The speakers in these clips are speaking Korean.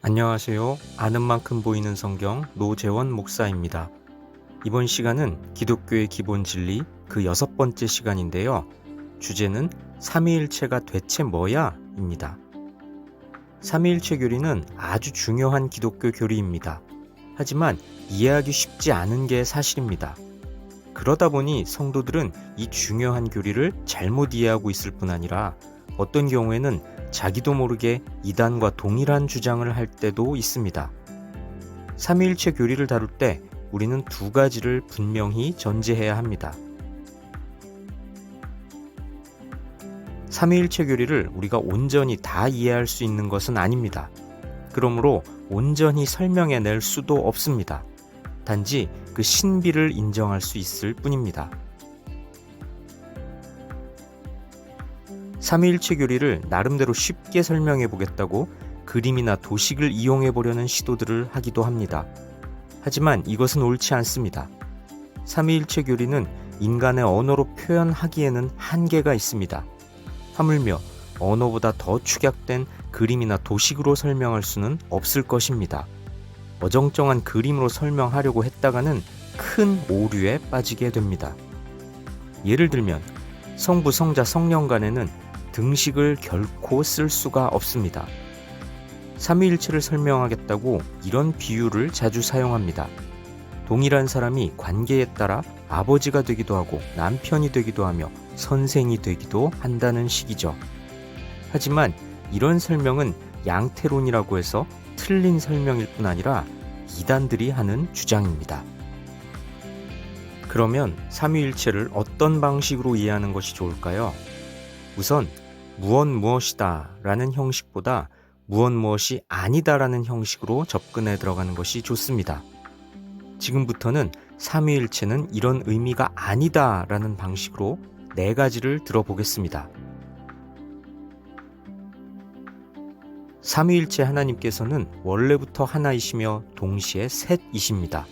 안녕하세요. 아는 만큼 보이는 성경 노재원 목사입니다. 이번 시간은 기독교의 기본 진리 그 6번째 시간인데요. 주제는 삼위일체가 대체 뭐야? 입니다. 삼위일체 교리는 아주 중요한 기독교 교리입니다. 하지만 이해하기 쉽지 않은 게 사실입니다. 그러다 보니 성도들은 이 중요한 교리를 잘못 이해하고 있을 뿐 아니라 어떤 경우에는 자기도 모르게 이단과 동일한 주장을 할 때도 있습니다. 삼위일체 교리를 다룰 때 우리는 두 가지를 분명히 전제해야 합니다. 삼위일체 교리를 우리가 온전히 다 이해할 수 있는 것은 아닙니다. 그러므로 온전히 설명해낼 수도 없습니다. 단지 그 신비를 인정할 수 있을 뿐입니다. 삼위일체 교리를 나름대로 쉽게 설명해 보겠다고 그림이나 도식을 이용해 보려는 시도들을 하기도 합니다. 하지만 이것은 옳지 않습니다. 삼위일체 교리는 인간의 언어로 표현하기에는 한계가 있습니다. 하물며 언어보다 더 축약된 그림이나 도식으로 설명할 수는 없을 것입니다. 어정쩡한 그림으로 설명하려고 했다가는 큰 오류에 빠지게 됩니다. 예를 들면 성부, 성자, 성령 간에는 등식을 결코 쓸 수가 없습니다. 삼위일체를 설명하겠다고 이런 비유를 자주 사용합니다. 동일한 사람이 관계에 따라 아버지가 되기도 하고 남편이 되기도 하며 선생이 되기도 한다는 식이죠. 하지만 이런 설명은 양태론이라고 해서 틀린 설명일 뿐 아니라 이단들이 하는 주장입니다. 그러면 삼위일체를 어떤 방식으로 이해하는 것이 좋을까요? 우선 무엇이다 라는 형식보다 무엇이 아니다 라는 형식으로 접근해 들어가는 것이 좋습니다. 지금부터는 삼위일체는 이런 의미가 아니다 라는 방식으로 4가지를 들어보겠습니다. 삼위일체 하나님께서는 원래부터 하나이시며 동시에 셋이십니다.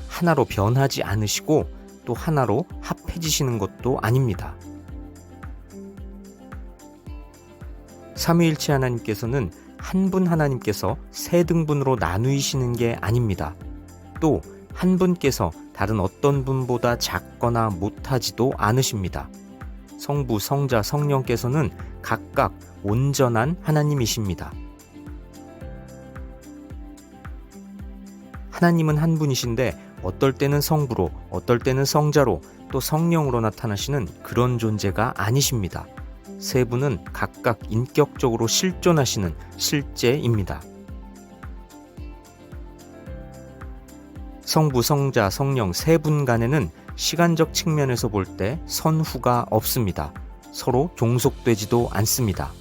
하나로 변하지 않으시고 또 하나로 합해지시는 것도 아닙니다. 삼위일체 하나님께서는 한 분 하나님께서 세 등분으로 나누시는 게 아닙니다. 또 한 분께서 다른 어떤 분보다 작거나 못하지도 않으십니다. 성부, 성자, 성령께서는 각각 온전한 하나님이십니다. 하나님은 한 분이신데 어떨 때는 성부로, 어떨 때는 성자로, 또 성령으로 나타나시는 그런 존재가 아니십니다. 세 분은 각각 인격적으로 실존하시는 실제입니다. 성부, 성자, 성령 세 분 간에는 시간적 측면에서 볼 때 선후가 없습니다. 서로 종속되지도 않습니다.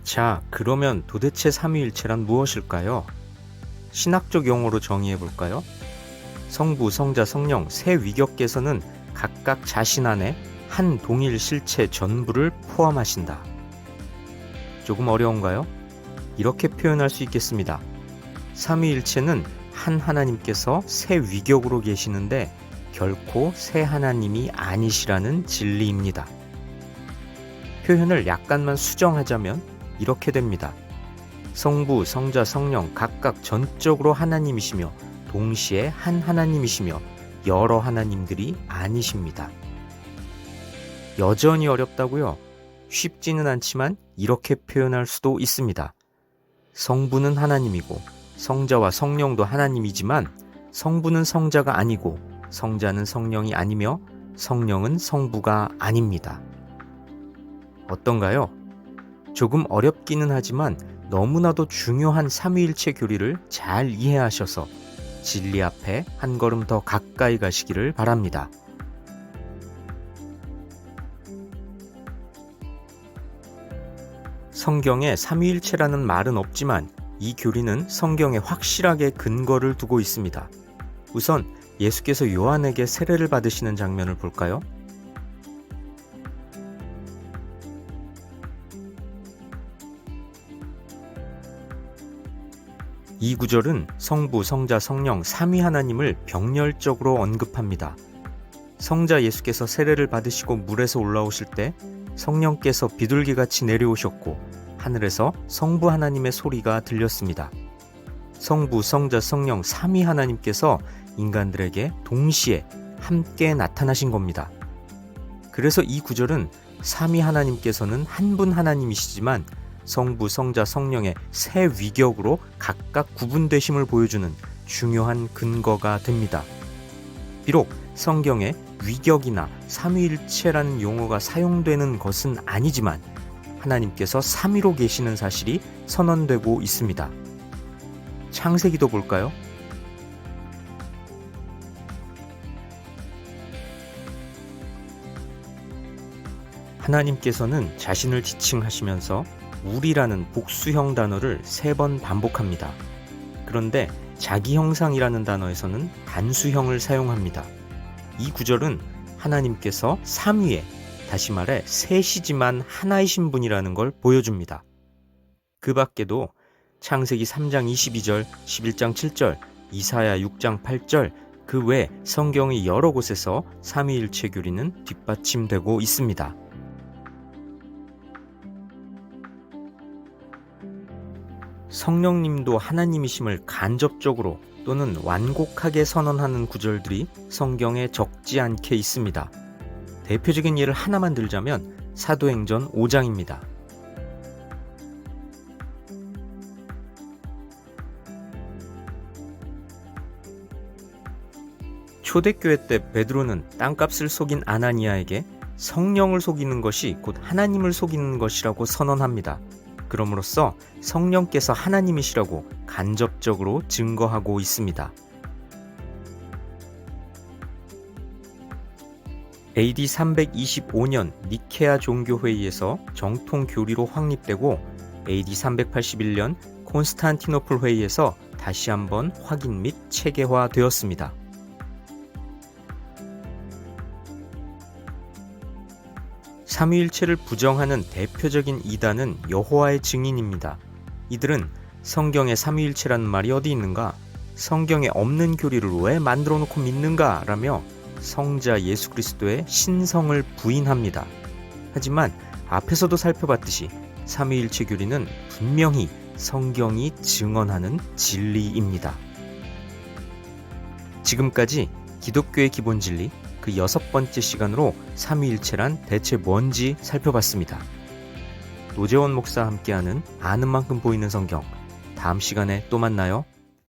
자, 그러면 도대체 삼위일체란 무엇일까요? 신학적 용어로 정의해 볼까요? 성부, 성자, 성령 세 위격께서는 각각 자신 안에 한 동일 실체 전부를 포함하신다. 조금 어려운가요? 이렇게 표현할 수 있겠습니다. 삼위일체는 한 하나님께서 세 위격으로 계시는데 결코 세 하나님이 아니시라는 진리입니다. 표현을 약간만 수정하자면 이렇게 됩니다. 성부, 성자, 성령 각각 전적으로 하나님이시며 동시에 한 하나님이시며 여러 하나님들이 아니십니다. 여전히 어렵다고요? 쉽지는 않지만 이렇게 표현할 수도 있습니다. 성부는 하나님이고 성자와 성령도 하나님이지만 성부는 성자가 아니고 성자는 성령이 아니며 성령은 성부가 아닙니다. 어떤가요? 조금 어렵기는 하지만 너무나도 중요한 삼위일체 교리를 잘 이해하셔서 진리 앞에 한 걸음 더 가까이 가시기를 바랍니다. 성경에 삼위일체라는 말은 없지만 이 교리는 성경에 확실하게 근거를 두고 있습니다. 우선 예수께서 요한에게 세례를 받으시는 장면을 볼까요? 이 구절은 성부, 성자, 성령 삼위 하나님을 병렬적으로 언급합니다. 성자 예수께서 세례를 받으시고 물에서 올라오실 때 성령께서 비둘기같이 내려오셨고 하늘에서 성부 하나님의 소리가 들렸습니다. 성부, 성자, 성령 삼위 하나님께서 인간들에게 동시에 함께 나타나신 겁니다. 그래서 이 구절은 삼위 하나님께서는 한 분 하나님이시지만 성부, 성자, 성령의 세 위격으로 각각 구분되심을 보여주는 중요한 근거가 됩니다. 비록 성경에 위격이나 삼위일체라는 용어가 사용되는 것은 아니지만 하나님께서 삼위로 계시는 사실이 선언되고 있습니다. 창세기도 볼까요? 하나님께서는 자신을 지칭하시면서 우리라는 복수형 단어를 3번 반복합니다. 그런데 자기 형상이라는 단어에서는 단수형을 사용합니다. 이 구절은 하나님께서 삼위에, 다시 말해 셋이지만 하나이신 분이라는 걸 보여줍니다. 그 밖에도 창세기 3장 22절, 11장 7절, 이사야 6장 8절, 그 외 성경의 여러 곳에서 삼위일체 교리는 뒷받침되고 있습니다. 성령님도 하나님이심을 간접적으로 또는 완곡하게 선언하는 구절들이 성경에 적지 않게 있습니다. 대표적인 예를 하나만 들자면 사도행전 5장입니다. 초대교회 때 베드로는 땅값을 속인 아나니아에게 성령을 속이는 것이 곧 하나님을 속이는 것이라고 선언합니다. 그럼으로써 성령께서 하나님이시라고 간접적으로 증거하고 있습니다. AD 325년 니케아 종교회의에서 정통 교리로 확립되고 AD 381년 콘스탄티노플 회의에서 다시 한번 확인 및 체계화되었습니다. 삼위일체를 부정하는 대표적인 이단은 여호와의 증인입니다. 이들은 성경에 삼위일체라는 말이 어디 있는가? 성경에 없는 교리를 왜 만들어 놓고 믿는가? 라며 성자 예수 그리스도의 신성을 부인합니다. 하지만 앞에서도 살펴봤듯이 삼위일체 교리는 분명히 성경이 증언하는 진리입니다. 지금까지 기독교의 기본 진리 그 6번째 시간으로 삼위일체란 대체 뭔지 살펴봤습니다. 노재원 목사와 함께하는 아는 만큼 보이는 성경, 다음 시간에 또 만나요.